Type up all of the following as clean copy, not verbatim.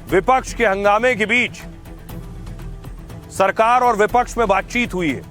विपक्ष के हंगामे के बीच सरकार और विपक्ष में बातचीत हुई है।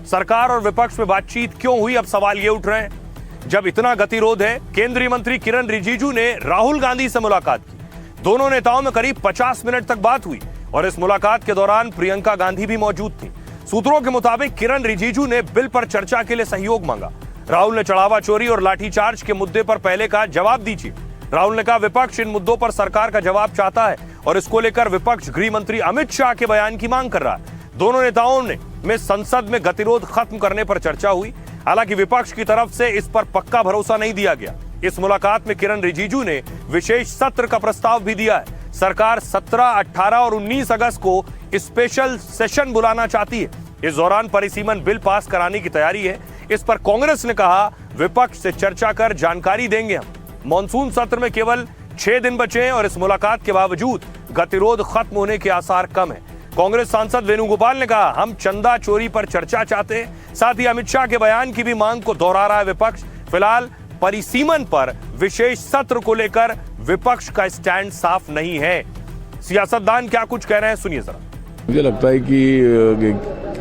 सरकार और विपक्ष में बातचीत क्यों हुई, अब सवाल ये उठ रहे हैं। जब इतना गतिरोध है, केंद्रीय मंत्री किरण रिजिजू ने राहुल गांधी से मुलाकात की। दोनों नेताओं में करीब 50 मिनट तक बात हुई और इस मुलाकात के दौरान प्रियंका गांधी भी मौजूद थी। सूत्रों के मुताबिक किरण रिजिजू ने बिल पर चर्चा के लिए सहयोग मांगा। राहुल ने चढ़ावा चोरी और लाठीचार्ज के मुद्दे पर पहले कहा जवाब दीजिए। राहुल ने कहा विपक्ष इन मुद्दों पर सरकार का जवाब चाहता है और इसको लेकर विपक्ष गृह मंत्री अमित शाह के बयान की मांग कर रहा है। दोनों नेताओं में संसद में गतिरोध खत्म करने पर चर्चा हुई। हालांकि विपक्ष की तरफ से इस पर पक्का भरोसा नहीं दिया गया। इस मुलाकात में किरण रिजिजू ने विशेष सत्र का प्रस्ताव भी दिया है। सरकार 17, 18 और 19 अगस्त को स्पेशल सेशन बुलाना चाहती है। इस दौरान परिसीमन बिल पास कराने की तैयारी है। इस पर कांग्रेस ने कहा विपक्ष से चर्चा कर जानकारी देंगे हम। मॉनसून सत्र में केवल 6 दिन बचे हैं और इस मुलाकात के बावजूद गतिरोध खत्म होने के आसार कम है। कांग्रेस सांसद वेणुगोपाल ने कहा हम चंदा चोरी पर चर्चा चाहते हैं। साथ ही अमित शाह के बयान की भी मांग को दोहरा रहा है विपक्ष। फिलहाल परिसीमन पर विशेष सत्र को लेकर विपक्ष का स्टैंड साफ नहीं है। सियासतदान क्या कुछ कह रहे हैं, सुनिए जरा। मुझे लगता है कि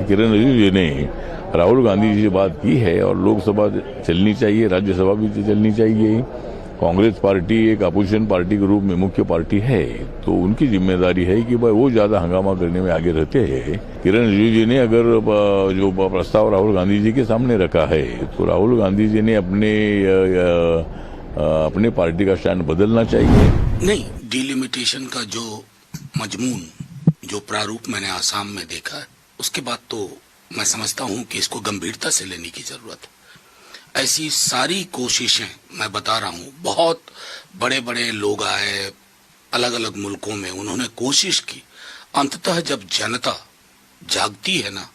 किरण रिजिजू ने राहुल गांधी जी से बात की है और लोकसभा चलनी चाहिए, राज्यसभा भी चलनी चाहिए। कांग्रेस पार्टी एक अपोजिशन पार्टी के रूप में मुख्य पार्टी है, तो उनकी जिम्मेदारी है कि भाई वो ज्यादा हंगामा करने में आगे रहते हैं। किरण रिजिजू ने अगर जो प्रस्ताव राहुल गांधी जी के सामने रखा है तो राहुल गांधी जी ने अपने पार्टी का स्टैंड बदलना चाहिए। नहीं, डिलिमिटेशन का जो मजमून, जो प्रारूप मैंने आसाम में देखा है, उसके बाद तो मैं समझता हूं कि इसको गंभीरता से लेने की जरूरत है। ऐसी सारी कोशिशें, मैं बता रहा हूं, बहुत बड़े बड़े लोग आए अलग अलग मुल्कों में, उन्होंने कोशिश की। अंततः जब जनता जागती है ना,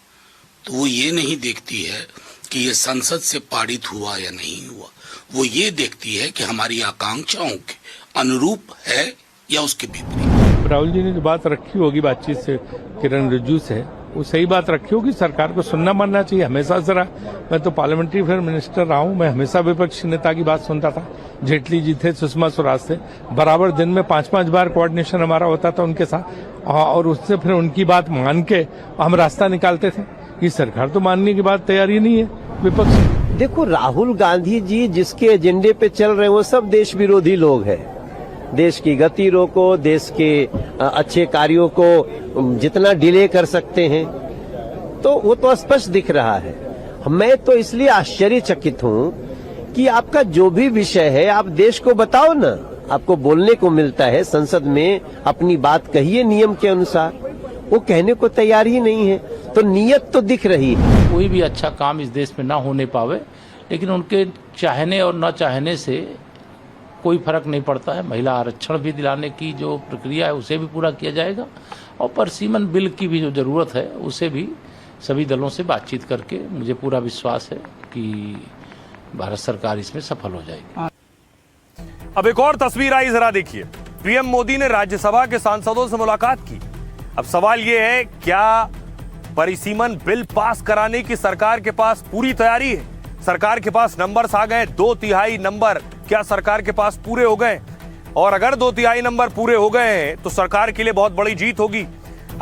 तो वो ये नहीं देखती है कि ये संसद से पारित हुआ या नहीं हुआ, वो ये देखती है कि हमारी आकांक्षाओं के अनुरूप है या उसके विपरीत। राहुल जी ने जो बात रखी होगी बातचीत से किरण रिजिजू से, वो सही बात रखी होगी। सरकार को सुनना मानना चाहिए हमेशा। जरा मैं तो पार्लियामेंट्री अफेयर मिनिस्टर रहा हूं, मैं हमेशा विपक्षी नेता की बात सुनता था। जेटली जी थे, सुषमा स्वराज थे, बराबर दिन में 5-5 बार कोऑर्डिनेशन हमारा होता था उनके साथ, और उससे फिर उनकी बात मान के हम रास्ता निकालते थे। ये सरकार तो मानने की बात तैयारी नहीं है विपक्ष। देखो, राहुल गांधी जी जिसके एजेंडे पे चल रहे हैं वो सब देश विरोधी लोग हैं। देश की गति रोको, देश के अच्छे कार्यों को जितना डिले कर सकते हैं, तो वो तो स्पष्ट दिख रहा है। मैं तो इसलिए आश्चर्यचकित हूँ कि आपका जो भी विषय है आप देश को बताओ ना। आपको बोलने को मिलता है, संसद में अपनी बात कहिए नियम के अनुसार, वो कहने को तैयार ही नहीं है। तो नीयत तो दिख रही है। कोई भी अच्छा काम इस देश में ना होने पावे, लेकिन उनके चाहने और न चाहने से कोई फर्क नहीं पड़ता है। महिला आरक्षण भी दिलाने की जो प्रक्रिया है उसे भी पूरा किया जाएगा, और परिसीमन बिल की भी जो जरूरत है उसे भी सभी दलों से बातचीत करके मुझे पूरा विश्वास है कि भारत सरकार इसमें सफल हो जाएगी। अब एक और तस्वीर आई, जरा देखिए। पीएम मोदी ने राज्यसभा के सांसदों से मुलाकात की। अब सवाल यह है, क्या परिसीमन बिल पास कराने की सरकार के पास पूरी तैयारी है? सरकार के पास नंबर्स आ गए, 2/3 नंबर क्या सरकार के पास पूरे हो गए? और अगर 2/3 नंबर पूरे हो गए हैं तो सरकार के लिए बहुत बड़ी जीत होगी।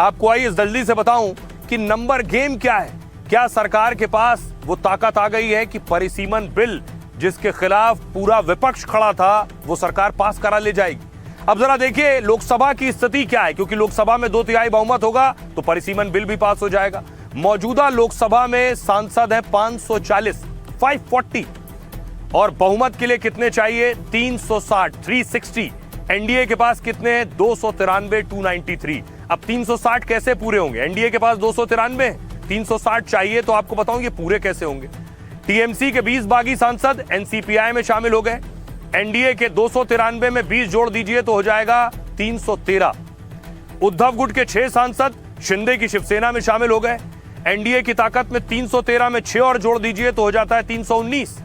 आपको आइए जल्दी से बताऊं कि नंबर गेम क्या है। क्या सरकार के पास वो ताकत आ गई है कि परिसीमन बिल जिसके खिलाफ पूरा विपक्ष खड़ा था वो सरकार पास करा ले जाएगी? अब जरा देखिए लोकसभा की स्थिति क्या है, क्योंकि लोकसभा में 2/3 बहुमत होगा तो परिसीमन बिल भी पास हो जाएगा। मौजूदा लोकसभा में सांसद है 540 और बहुमत के लिए कितने चाहिए? 360 360। एनडीए के पास कितने हैं? 293 293। अब 360 कैसे पूरे होंगे? एनडीए के पास 293, 360 चाहिए, तो आपको बताऊं ये पूरे कैसे होंगे। टीएमसी के 20 बागी सांसद एनसीपीआई में शामिल हो गए। एनडीए के 293 में 20 जोड़ दीजिए तो हो जाएगा 313। उद्धव गुट के 6 सांसद शिंदे की शिवसेना में शामिल हो गए। एनडीए की ताकत में 313 में 6 और जोड़ दीजिए तो हो जाता है 319।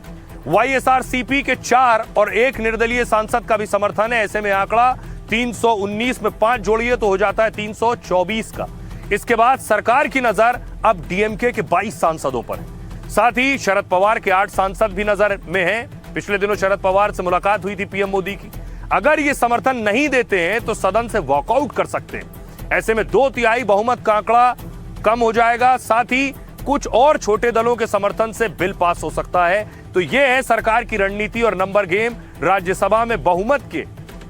वाईएसआरसीपी के 4 और 1 निर्दलीय सांसद का भी समर्थन है, ऐसे में आंकड़ा 319 में 5 जोड़िए तो हो जाता है 324 का। इसके बाद सरकार की नजर अब डीएमके के 22 सांसदों पर है। साथ ही शरद पवार के 8 सांसद भी नजर में हैं। पिछले दिनों शरद पवार से मुलाकात हुई थी पीएम मोदी की। अगर ये समर्थन नहीं देते हैं तो सदन से वॉकआउट कर सकते हैं। ऐसे में 2/3 बहुमत का आंकड़ा कम हो जाएगा, साथ ही कुछ और छोटे दलों के समर्थन से बिल पास हो सकता है। तो यह है सरकार की रणनीति और नंबर गेम। राज्यसभा में बहुमत के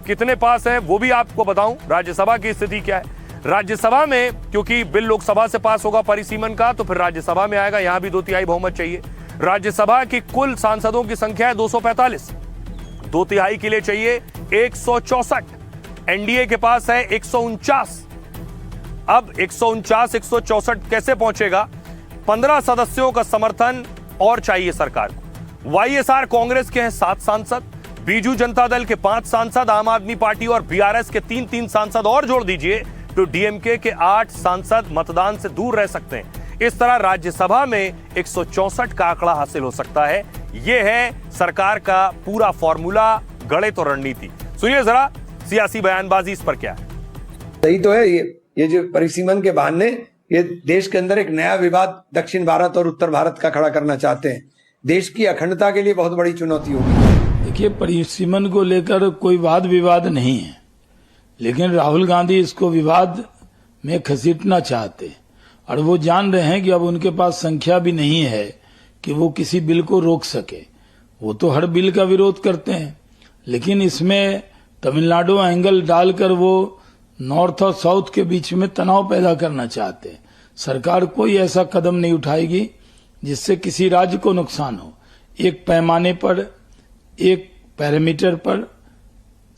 कितने पास है वो भी आपको बताऊं। राज्यसभा की स्थिति क्या है? राज्यसभा में क्योंकि बिल लोकसभा से पास होगा परिसीमन का, तो फिर राज्यसभा में आएगा, यहां भी 2/3 बहुमत चाहिए। राज्यसभा की कुल सांसदों की संख्या है 245, 2/3 के लिए चाहिए 164। एनडीए के पास है 149। अब 149 164 कैसे पहुंचेगा? 15 सदस्यों का समर्थन और चाहिए सरकार को। वाईएसआर कांग्रेस के हैं 7 सांसद, बीजू जनता दल के 5 सांसद, आम आदमी पार्टी और बीआरएस के 3 सांसद और जोड़ दीजिए तो डीएमके के 8 सांसद मतदान से दूर रह सकते हैं। इस तरह राज्यसभा में 164 का आंकड़ा हासिल हो सकता है। यह है सरकार का पूरा फॉर्मूला, गणित और रणनीति। सुनिए जरा सियासी बयानबाजी इस पर क्या है। सही तो है ये जो परिसीमन के बहाने ये देश के अंदर एक नया विवाद दक्षिण भारत और उत्तर भारत का खड़ा करना चाहते हैं। देश की अखंडता के लिए बहुत बड़ी चुनौती होगी। देखिए, परिसीमन को लेकर कोई वाद विवाद नहीं है, लेकिन राहुल गांधी इसको विवाद में घसीटना चाहते हैं और वो जान रहे हैं कि अब उनके पास संख्या भी नहीं है कि वो किसी बिल को रोक सके। वो तो हर बिल का विरोध करते हैं, लेकिन इसमें तमिलनाडु एंगल डालकर वो नॉर्थ और साउथ के बीच में तनाव पैदा करना चाहते हैं। सरकार कोई ऐसा कदम नहीं उठाएगी जिससे किसी राज्य को नुकसान हो। एक पैमाने पर, एक पैरामीटर पर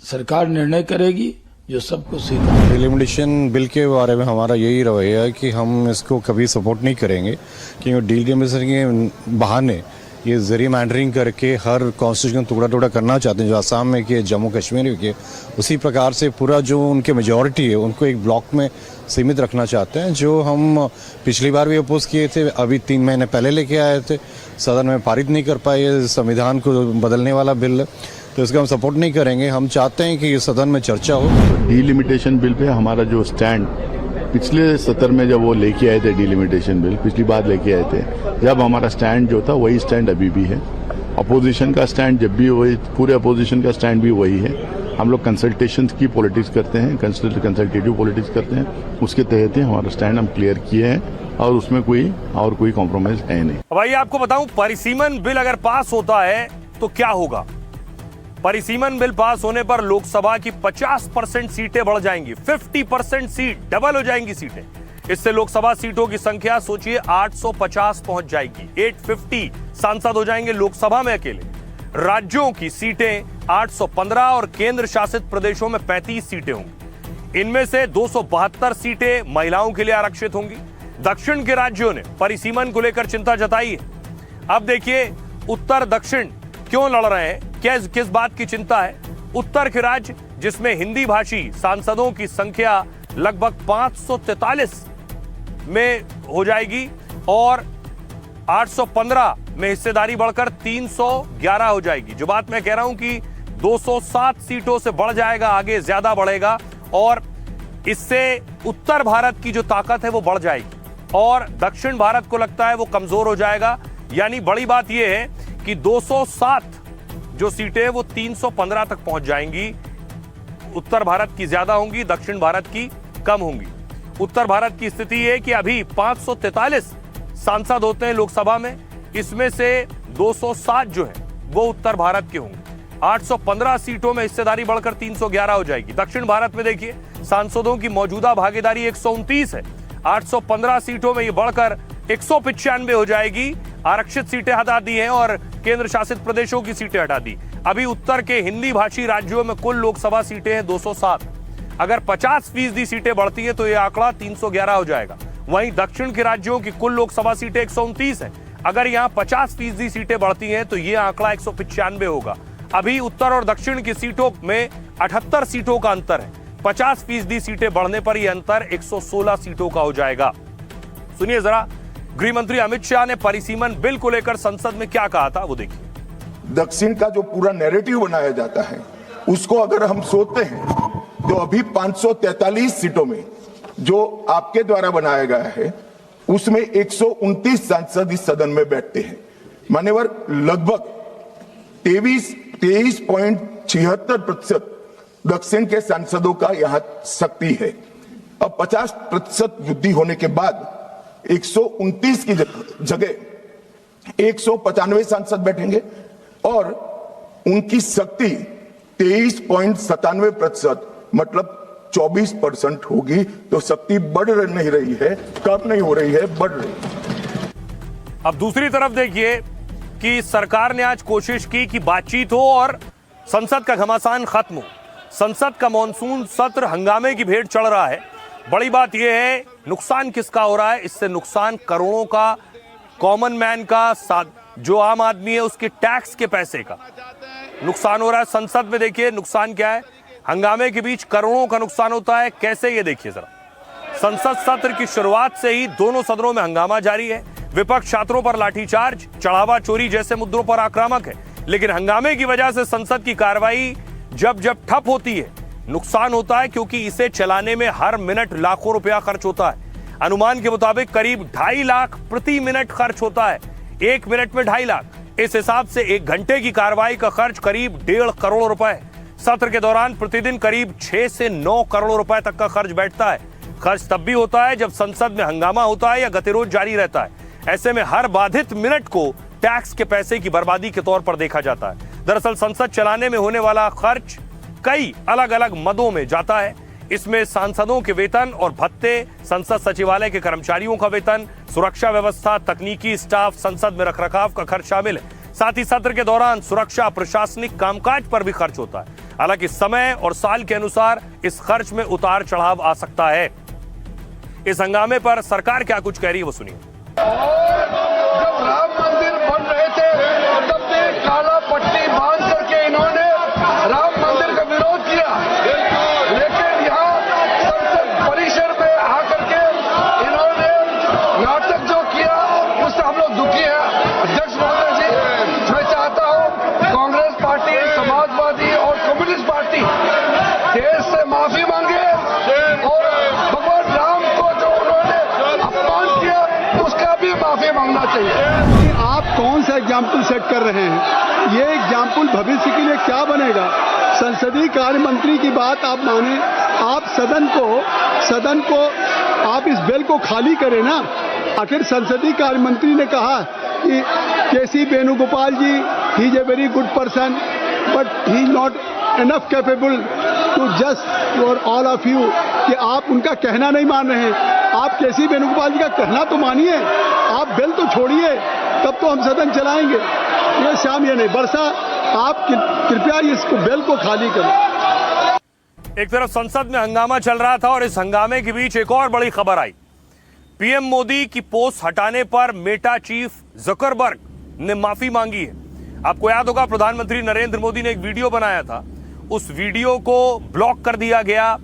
सरकार निर्णय करेगी जो सबको सीधा। डिलिमिटेशन बिल के बारे में हमारा यही रवैया है कि हम इसको कभी सपोर्ट नहीं करेंगे, क्योंकि डिलिमिटेशन के बहाने ये जरिए मैंडरिंग करके हर कॉन्स्टिट्यूशन टुकड़ा टुकड़ा करना चाहते हैं, जो आसाम में किए, जम्मू कश्मीर में किए। उसी प्रकार से पूरा जो उनके मेजॉरिटी है उनको एक ब्लॉक में सीमित रखना चाहते हैं, जो हम पिछली बार भी अपोज किए थे, अभी 3 महीने पहले लेके आए थे, सदन में पारित नहीं कर पाए। संविधान को बदलने वाला बिल, तो इसका हम सपोर्ट नहीं करेंगे। हम चाहते हैं कि सदन में चर्चा हो। डिलिमिटेशन बिल पे हमारा जो स्टैंड पिछले सत्र में जब वो लेके आए थे, डिलिमिटेशन बिल पिछली बार लेके आए थे, जब हमारा स्टैंड जो था वही स्टैंड अभी भी है। अपोजिशन का स्टैंड जब भी वही, पूरे अपोजिशन का स्टैंड भी वही है। हम लोग कंसल्टेशन की पॉलिटिक्स करते हैं, कंसल्टेटिव पॉलिटिक्स करते हैं, उसके तहत ही हमारा स्टैंड हम क्लियर किए हैं और उसमें कोई कॉम्प्रोमाइज है नहीं। भाई आपको बताऊं, परिसीमन बिल अगर पास होता है तो क्या होगा? परिसीमन बिल पास होने पर लोकसभा की 50% सीटें बढ़ जाएंगी, 50% सीट डबल हो जाएंगी सीटें। इससे लोकसभा सीटों की संख्या सोचिए 850 पहुंच जाएगी। 850 सांसद हो जाएंगे लोकसभा में अकेले। राज्यों की सीटें 815 और केंद्र शासित प्रदेशों में 35 सीटें होंगी। इनमें से 272 सीटें महिलाओं के लिए आरक्षित होंगी। दक्षिण के राज्यों ने परिसीमन को लेकर चिंता जताई है। अब देखिए उत्तर दक्षिण क्यों लड़ रहे हैं, किस बात की चिंता है। उत्तर के राज्य जिसमें हिंदी भाषी सांसदों की संख्या लगभग 543 में हो जाएगी और 815 में हिस्सेदारी बढ़कर 311 हो जाएगी। जो बात मैं कह रहा हूं कि 207 सीटों से बढ़ जाएगा, आगे ज्यादा बढ़ेगा और इससे उत्तर भारत की जो ताकत है वो बढ़ जाएगी और दक्षिण भारत को लगता है वो कमजोर हो जाएगा। यानी बड़ी बात यह है कि 207 जो सीटें वो 315 तक पहुंच जाएंगी। उत्तर भारत की ज्यादा होंगी, दक्षिण भारत की कम होंगी। उत्तर भारत की स्थिति है कि अभी 543 सांसद होते हैं लोकसभा में, इसमें से 207 जो है वो उत्तर भारत के होंगे। 815 सीटों में हिस्सेदारी बढ़कर 311 हो जाएगी। दक्षिण भारत में देखिए सांसदों की मौजूदा भागीदारी 129 है, 815 सीटों में ये बढ़कर 195 हो जाएगी। आरक्षित सीटें हटा दी हैं और केंद्र शासित प्रदेशों की सीटें हटा दी। अभी उत्तर के हिंदी भाषी राज्यों में कुल लोकसभा सीटें हैं 207। अगर 50% सीटें बढ़ती हैं तो यह आंकड़ा 311 हो जाएगा। वहीं दक्षिण के राज्यों की कुल लोकसभा सीटें 129 है। अगर यहां 50% सीटें बढ़ती हैं तो यह आंकड़ा 195 होगा। अभी उत्तर और दक्षिण की सीटों में 78 सीटों का अंतर है। 50% सीटें बढ़ने पर यह अंतर 116 सीटों का हो जाएगा। सुनिए जरा गृह मंत्री अमित शाह ने परिसीमन बिल को लेकर संसद में क्या कहा था, वो देखिए। दक्षिण का जो पूरा नैरेटिव बनाया जाता है उसको अगर हम सोचते हैं तो अभी 543 सीटों में जो आपके द्वारा बनाया गया है उसमें 129 सांसद इस सदन में बैठते हैं। मान्यवर, लगभग 23.76% दक्षिण के सांसदों का यहां शक्ति है। अब 50% वृद्धि होने के बाद 129 की जगह 195 सांसद बैठेंगे और उनकी शक्ति 23.97% मतलब 24% होगी। तो शक्ति बढ़ नहीं रही है, कम नहीं हो रही है, बढ़ रही है। अब दूसरी तरफ देखिए कि सरकार ने आज कोशिश की कि बातचीत हो और संसद का घमासान खत्म हो। संसद का मॉनसून सत्र हंगामे की भेंट चढ़ रहा है। बड़ी बात यह है, नुकसान किसका हो रहा है? इससे नुकसान करोड़ों का, कॉमन मैन का, जो आम आदमी है उसके टैक्स के पैसे का नुकसान हो रहा है। संसद में देखिए नुकसान क्या है। हंगामे के बीच करोड़ों का नुकसान होता है। कैसे, ये देखिए जरा। संसद सत्र की शुरुआत से ही दोनों सदनों में हंगामा जारी है। विपक्ष छात्रों पर लाठीचार्ज, चढ़ावा चोरी जैसे मुद्दों पर आक्रामक है। लेकिन हंगामे की वजह से संसद की कार्रवाई जब ठप होती है, नुकसान होता है, क्योंकि इसे चलाने में हर मिनट लाखों रुपया खर्च होता है। अनुमान के मुताबिक करीब 2.5 लाख प्रति मिनट खर्च होता है। 1 मिनट में 2.5 लाख। इस हिसाब से 1 घंटे की कार्रवाई का खर्च करीब 1.5 करोड़ रुपए है। सत्र के दौरान प्रतिदिन करीब 6 से 9 करोड़ रुपए तक का खर्च बैठता है। खर्च तब भी होता है जब संसद में हंगामा होता है या गतिरोध जारी रहता है। ऐसे में हर बाधित मिनट को टैक्स के पैसे की बर्बादी के तौर पर देखा जाता है। दरअसल संसद चलाने में होने वाला खर्च कई अलग अलग मदों में जाता है। इसमें सांसदों के वेतन और भत्ते, संसद सचिवालय के कर्मचारियों का वेतन, सुरक्षा व्यवस्था, तकनीकी स्टाफ, संसद में रखरखाव का खर्च शामिल है। साथ ही सत्र के दौरान सुरक्षा, प्रशासनिक कामकाज पर भी खर्च होता है। हालांकि समय और साल के अनुसार इस खर्च में उतार चढ़ाव आ सकता है। इस हंगामे पर सरकार क्या कुछ कह रही है, वो सुनिए। जब राम मंदिर बन रहे थे तब भी काला पट्टी बांध करके इन्होंने राम मंदिर का विरोध किया, लेकिन यहाँ संसद परिसर में आकर के इन्होंने नाटक जो किया उससे हम लोग दुखी हैं। अध्यक्ष महोदय जी, मैं चाहता हूँ कांग्रेस पार्टी, समाजवादी और कम्युनिस्ट पार्टी देश से माफी मांगे और भगवान राम को जो उन्होंने अपमान किया उसका भी माफी मांगना चाहिए। आप कौन सा एग्जाम्पल सेट कर रहे हैं? ये एग्जाम्पल भविष्य के लिए क्या बनेगा? संसदीय कार्य मंत्री की बात आप माने, आप सदन को आप इस बिल को खाली करें ना। आखिर संसदीय कार्य मंत्री ने कहा कि KC Venugopal ji, he is a very good person but he is not enough capable to just for all of you, कि आप उनका कहना नहीं मान रहे हैं। आप केसी वेणुगोपाल जी का कहना तो मानिए, आप बिल तो छोड़िए, तब तो हम सदन चलाएंगे। ये शाम ये नहीं, वर्षा आप कृपया इस बिल को खाली करें। एक तरफ संसद में हंगामा चल रहा था और इस हंगामे के बीच एक और बड़ी खबर आई। पीएम मोदी की पोस्ट हटाने पर मेटा चीफ जकरबर्ग ने माफी मांगी है। आपको याद होगा प्रधानमंत्री नरेंद्र मोदी ने एक वीडियो बनाया था, उस वीडियो को ब्लॉक कर दिया गया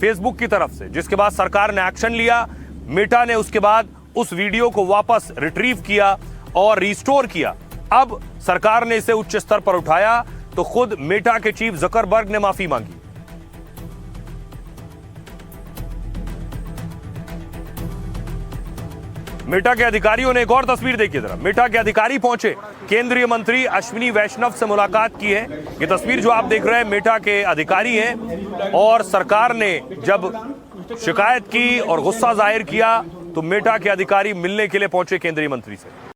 फेसबुक की तरफ से, जिसके बाद सरकार ने एक्शन लिया। मेटा ने उसके बाद उस वीडियो को वापस रिट्रीव किया और रिस्टोर किया। अब सरकार ने इसे उच्च स्तर पर उठाया तो खुद मेटा के चीफ जकरबर्ग ने माफी मांगी। मेटा के अधिकारियों ने एक और तस्वीर देखिए जरा। मेटा के अधिकारी पहुंचे, केंद्रीय मंत्री अश्विनी वैष्णव से मुलाकात की है। ये तस्वीर जो आप देख रहे हैं मेटा के अधिकारी हैं और सरकार ने जब शिकायत की और गुस्सा जाहिर किया तो मेटा के अधिकारी मिलने के लिए पहुंचे केंद्रीय मंत्री से।